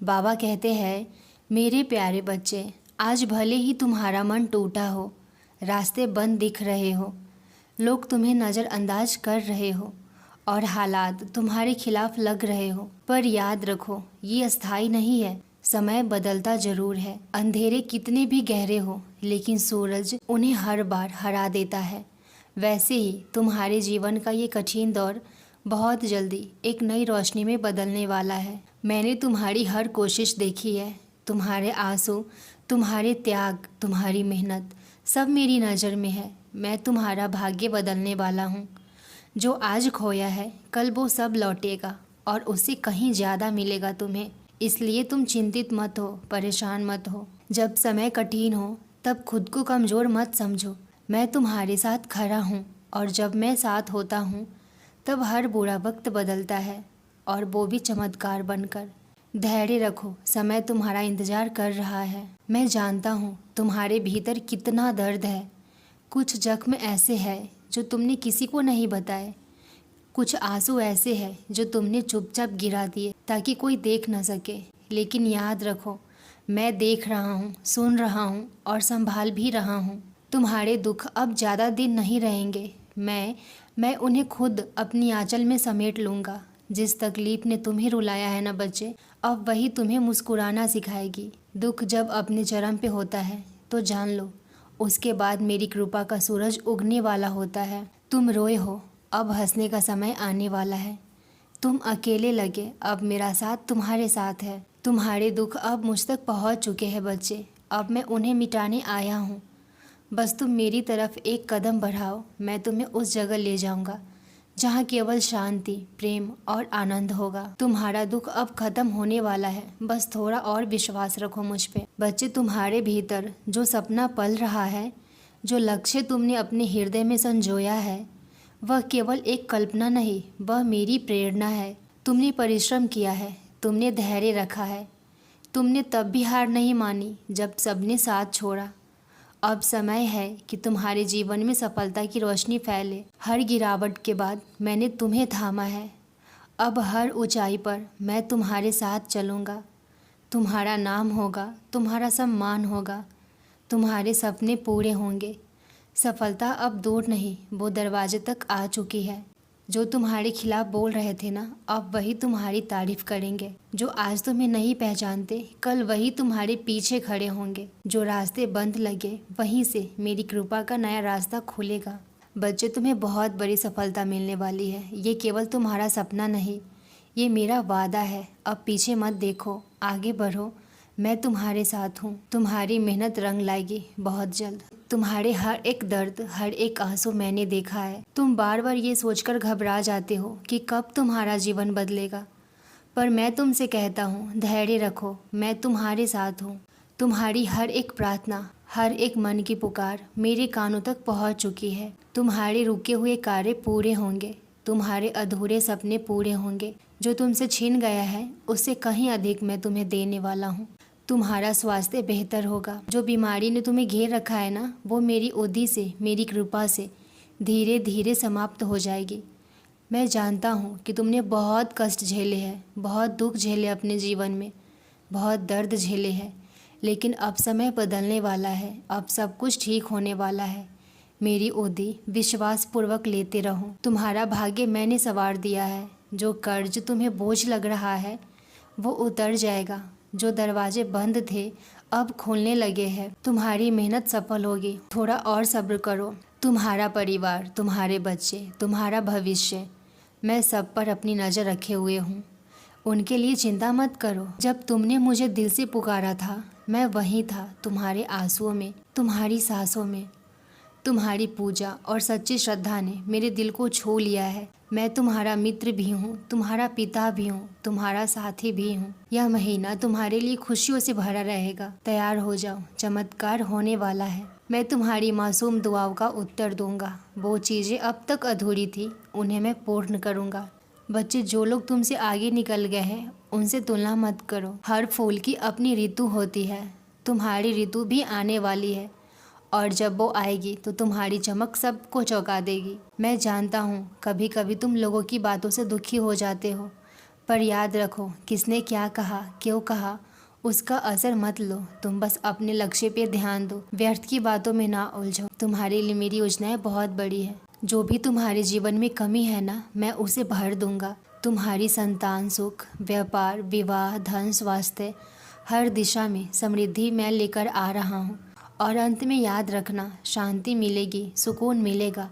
बाबा कहते हैं, मेरे प्यारे बच्चे, आज भले ही तुम्हारा मन टूटा हो, रास्ते बंद दिख रहे हो, लोग तुम्हें नज़रअंदाज कर रहे हो और हालात तुम्हारे खिलाफ लग रहे हो, पर याद रखो ये अस्थाई नहीं है। समय बदलता जरूर है, अंधेरे कितने भी गहरे हो लेकिन सूरज उन्हें हर बार हरा देता है। वैसे ही तुम्हारे जीवन का ये कठिन दौर बहुत जल्दी एक नई रोशनी में बदलने वाला है। मैंने तुम्हारी हर कोशिश देखी है, तुम्हारे आंसू, तुम्हारे त्याग, तुम्हारी मेहनत सब मेरी नज़र में है। मैं तुम्हारा भाग्य बदलने वाला हूँ। जो आज खोया है कल वो सब लौटेगा और उससे कहीं ज़्यादा मिलेगा तुम्हें। इसलिए तुम चिंतित मत हो, परेशान मत हो। जब समय कठिन हो तब खुद को कमज़ोर मत समझो। मैं तुम्हारे साथ खड़ा हूँ और जब मैं साथ होता हूँ तब हर बुरा वक्त बदलता है, और वो भी चमत्कार बनकर। धैर्य रखो, समय तुम्हारा इंतज़ार कर रहा है। मैं जानता हूँ तुम्हारे भीतर कितना दर्द है। कुछ जख्म ऐसे हैं जो तुमने किसी को नहीं बताए, कुछ आंसू ऐसे हैं जो तुमने चुपचाप गिरा दिए ताकि कोई देख न सके। लेकिन याद रखो, मैं देख रहा हूँ, सुन रहा हूँ और संभाल भी रहा हूँ। तुम्हारे दुख अब ज़्यादा दिन नहीं रहेंगे। मैं उन्हें खुद अपनी आंचल में समेट लूँगा। जिस तकलीफ ने तुम्हें रुलाया है ना बच्चे, अब वही तुम्हें मुस्कुराना सिखाएगी। दुख जब अपने चरम पे होता है तो जान लो, उसके बाद मेरी कृपा का सूरज उगने वाला होता है। तुम रोए हो, अब हंसने का समय आने वाला है। तुम अकेले लगे, अब मेरा साथ तुम्हारे साथ है। तुम्हारे दुख अब मुझ तक पहुंच चुके हैं बच्चे, अब मैं उन्हें मिटाने आया हूँ। बस तुम मेरी तरफ एक कदम बढ़ाओ, मैं तुम्हें उस जगह ले जाऊँगा जहाँ केवल शांति, प्रेम और आनंद होगा। तुम्हारा दुख अब खत्म होने वाला है, बस थोड़ा और विश्वास रखो मुझ पे। बच्चे, तुम्हारे भीतर जो सपना पल रहा है, जो लक्ष्य तुमने अपने हृदय में संजोया है, वह केवल एक कल्पना नहीं, वह मेरी प्रेरणा है। तुमने परिश्रम किया है, तुमने धैर्य रखा है, तुमने तब भी हार नहीं मानी जब सबने साथ छोड़ा। अब समय है कि तुम्हारे जीवन में सफलता की रोशनी फैले। हर गिरावट के बाद मैंने तुम्हें थामा है। अब हर ऊंचाई पर मैं तुम्हारे साथ चलूँगा। तुम्हारा नाम होगा, तुम्हारा सम्मान होगा, तुम्हारे सपने पूरे होंगे। सफलता अब दूर नहीं, वो दरवाजे तक आ चुकी है। जो तुम्हारे खिलाफ बोल रहे थे ना, अब वही तुम्हारी तारीफ करेंगे। जो आज तुम्हें नहीं पहचानते, कल वही तुम्हारे पीछे खड़े होंगे। जो रास्ते बंद लगे, वहीं से मेरी कृपा का नया रास्ता खुलेगा। बच्चे, तुम्हें बहुत बड़ी सफलता मिलने वाली है। ये केवल तुम्हारा सपना नहीं, ये मेरा वादा है। अब पीछे मत देखो, आगे बढ़ो। मैं तुम्हारे साथ हूँ। तुम्हारी मेहनत रंग लाएगी बहुत जल्द। तुम्हारे हर एक दर्द, हर एक आंसू मैंने देखा है। तुम बार बार ये सोचकर घबरा जाते हो कि कब तुम्हारा जीवन बदलेगा, पर मैं तुमसे कहता हूँ, धैर्य रखो, मैं तुम्हारे साथ हूँ। तुम्हारी हर एक प्रार्थना, हर एक मन की पुकार मेरे कानों तक पहुँच चुकी है। तुम्हारे रुके हुए कार्य पूरे होंगे, तुम्हारे अधूरे सपने पूरे होंगे। जो तुमसे छीन गया है उससे कहीं अधिक मैं तुम्हें देने वाला हूँ। तुम्हारा स्वास्थ्य बेहतर होगा। जो बीमारी ने तुम्हें घेर रखा है ना, वो मेरी ओदी से, मेरी कृपा से धीरे धीरे समाप्त हो जाएगी। मैं जानता हूँ कि तुमने बहुत कष्ट झेले हैं, बहुत दुख झेले अपने जीवन में, बहुत दर्द झेले हैं, लेकिन अब समय बदलने वाला है। अब सब कुछ ठीक होने वाला है। मेरी ओदी विश्वास पूर्वक लेते रहो। तुम्हारा भाग्य मैंने संवार दिया है। जो कर्ज तुम्हें बोझ लग रहा है वो उतर जाएगा। जो दरवाजे बंद थे अब खुलने लगे हैं। तुम्हारी मेहनत सफल होगी। थोड़ा और सब्र करो। तुम्हारा परिवार, तुम्हारे बच्चे, तुम्हारा भविष्य, मैं सब पर अपनी नज़र रखे हुए हूँ। उनके लिए चिंता मत करो। जब तुमने मुझे दिल से पुकारा था, मैं वहीं था, तुम्हारे आंसुओं में, तुम्हारी सांसों में। तुम्हारी पूजा और सच्ची श्रद्धा ने मेरे दिल को छू लिया है। मैं तुम्हारा मित्र भी हूँ, तुम्हारा पिता भी हूँ, तुम्हारा साथी भी हूँ। यह महीना तुम्हारे लिए खुशियों से भरा रहेगा। तैयार हो जाओ, चमत्कार होने वाला है। मैं तुम्हारी मासूम दुआओं का उत्तर दूंगा। वो चीज़ें अब तक अधूरी थी, उन्हें मैं पूर्ण करूँगा। बच्चे, जो लोग तुमसे आगे निकल गए हैं उनसे तुलना मत करो। हर फूल की अपनी ऋतु होती है। तुम्हारी ऋतु भी आने वाली है और जब वो आएगी तो तुम्हारी चमक सबको चौंका देगी। मैं जानता हूँ कभी कभी तुम लोगों की बातों से दुखी हो जाते हो, पर याद रखो, किसने क्या कहा, क्यों कहा, उसका असर मत लो। तुम बस अपने लक्ष्य पे ध्यान दो, व्यर्थ की बातों में ना उलझो। तुम्हारे लिए मेरी योजनाएं बहुत बड़ी है। जो भी तुम्हारे जीवन में कमी है ना, मैं उसे भर दूंगा। तुम्हारी संतान, सुख, व्यापार, विवाह, धन, स्वास्थ्य, हर दिशा में समृद्धि मैं लेकर आ रहा हूँ। और अंत में याद रखना, शांति मिलेगी, सुकून मिलेगा,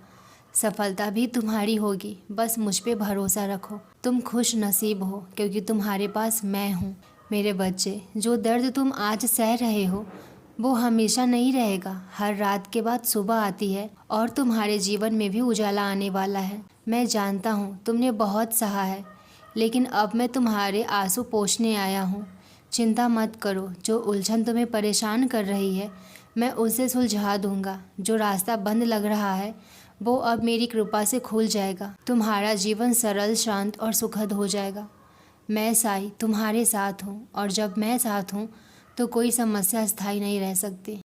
सफलता भी तुम्हारी होगी। बस मुझ पे भरोसा रखो। तुम खुश नसीब हो क्योंकि तुम्हारे पास मैं हूँ। मेरे बच्चे, जो दर्द तुम आज सह रहे हो वो हमेशा नहीं रहेगा। हर रात के बाद सुबह आती है और तुम्हारे जीवन में भी उजाला आने वाला है। मैं जानता हूँ तुमने बहुत सहा है, लेकिन अब मैं तुम्हारे आंसू पोंछने आया हूँ। चिंता मत करो, जो उलझन तुम्हें परेशान कर रही है मैं उसे सुलझा दूंगा। जो रास्ता बंद लग रहा है वो अब मेरी कृपा से खुल जाएगा। तुम्हारा जीवन सरल, शांत और सुखद हो जाएगा। मैं साई तुम्हारे साथ हूँ, और जब मैं साथ हूँ तो कोई समस्या स्थायी नहीं रह सकती।